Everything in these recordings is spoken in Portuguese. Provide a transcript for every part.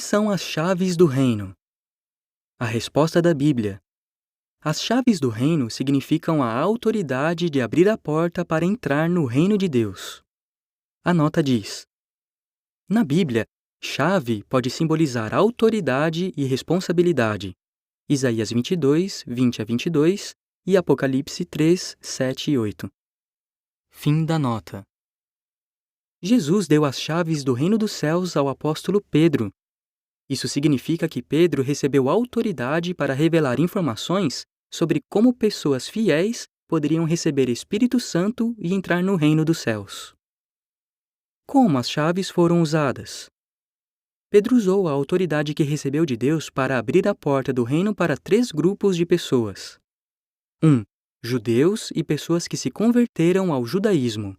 são as chaves do reino? A resposta da Bíblia. As chaves do reino significam a autoridade de abrir a porta para entrar no reino de Deus. A nota diz: na Bíblia, chave pode simbolizar autoridade e responsabilidade. Isaías 22, 20 a 22 e Apocalipse 3, 7 e 8. Fim da nota. Jesus deu as chaves do reino dos céus ao apóstolo Pedro. Isso significa que Pedro recebeu autoridade para revelar informações sobre como pessoas fiéis poderiam receber Espírito Santo e entrar no reino dos céus. Como as chaves foram usadas? Pedro usou a autoridade que recebeu de Deus para abrir a porta do reino para 3 grupos de pessoas. 1. Judeus e pessoas que se converteram ao judaísmo.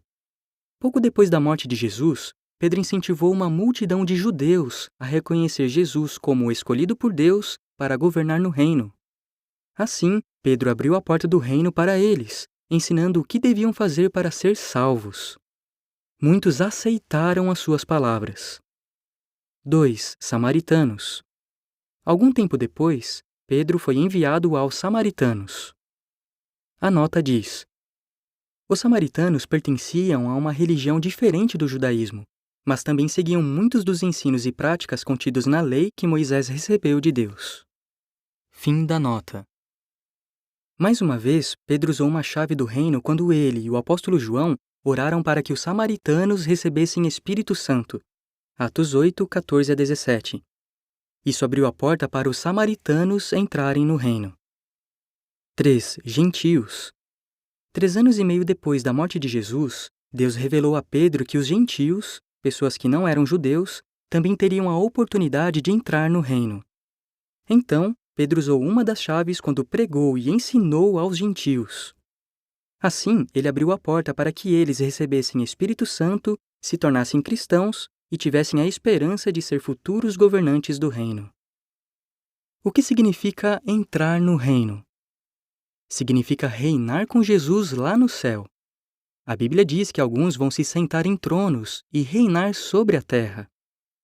Pouco depois da morte de Jesus, Pedro incentivou uma multidão de judeus a reconhecer Jesus como o escolhido por Deus para governar no reino. Assim, Pedro abriu a porta do reino para eles, ensinando o que deviam fazer para ser salvos. Muitos aceitaram as suas palavras. 2. Samaritanos. Algum tempo depois, Pedro foi enviado aos samaritanos. A nota diz: os samaritanos pertenciam a uma religião diferente do judaísmo, mas também seguiam muitos dos ensinos e práticas contidos na lei que Moisés recebeu de Deus. Fim da nota. Mais uma vez, Pedro usou uma chave do reino quando ele e o apóstolo João oraram para que os samaritanos recebessem Espírito Santo. Atos 8, 14 a 17. Isso abriu a porta para os samaritanos entrarem no reino. 3. Gentios. 3 anos e meio depois da morte de Jesus, Deus revelou a Pedro que os gentios, pessoas que não eram judeus, também teriam a oportunidade de entrar no reino. Então, Pedro usou uma das chaves quando pregou e ensinou aos gentios. Assim, ele abriu a porta para que eles recebessem Espírito Santo, se tornassem cristãos e tivessem a esperança de ser futuros governantes do reino. O que significa entrar no reino? Significa reinar com Jesus lá no céu. A Bíblia diz que alguns vão se sentar em tronos e reinar sobre a terra.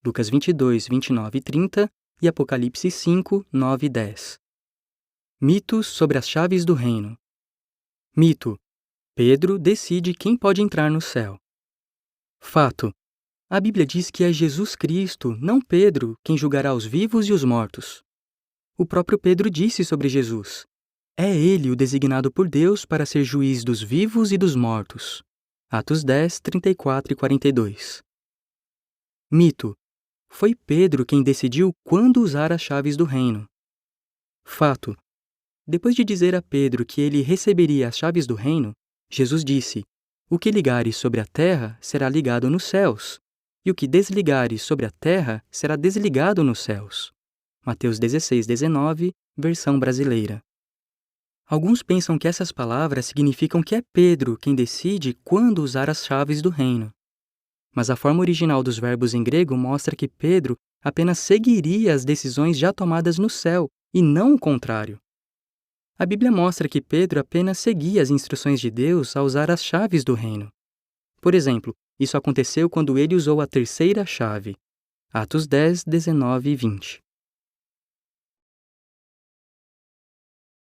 Lucas 22, 29 e 30 e Apocalipse 5, 9 e 10. Mitos sobre as chaves do reino. Mito: Pedro decide quem pode entrar no céu. Fato: a Bíblia diz que é Jesus Cristo, não Pedro, quem julgará os vivos e os mortos. O próprio Pedro disse sobre Jesus: é ele o designado por Deus para ser juiz dos vivos e dos mortos. Atos 10, 34 e 42. Mito: foi Pedro quem decidiu quando usar as chaves do reino. Fato: depois de dizer a Pedro que ele receberia as chaves do reino, Jesus disse: o que ligares sobre a terra será ligado nos céus, e o que desligares sobre a terra será desligado nos céus. Mateus 16, 19, versão brasileira. Alguns pensam que essas palavras significam que é Pedro quem decide quando usar as chaves do reino. Mas a forma original dos verbos em grego mostra que Pedro apenas seguiria as decisões já tomadas no céu, e não o contrário. A Bíblia mostra que Pedro apenas seguia as instruções de Deus ao usar as chaves do reino. Por exemplo, isso aconteceu quando ele usou a terceira chave. Atos 10, 19 e 20.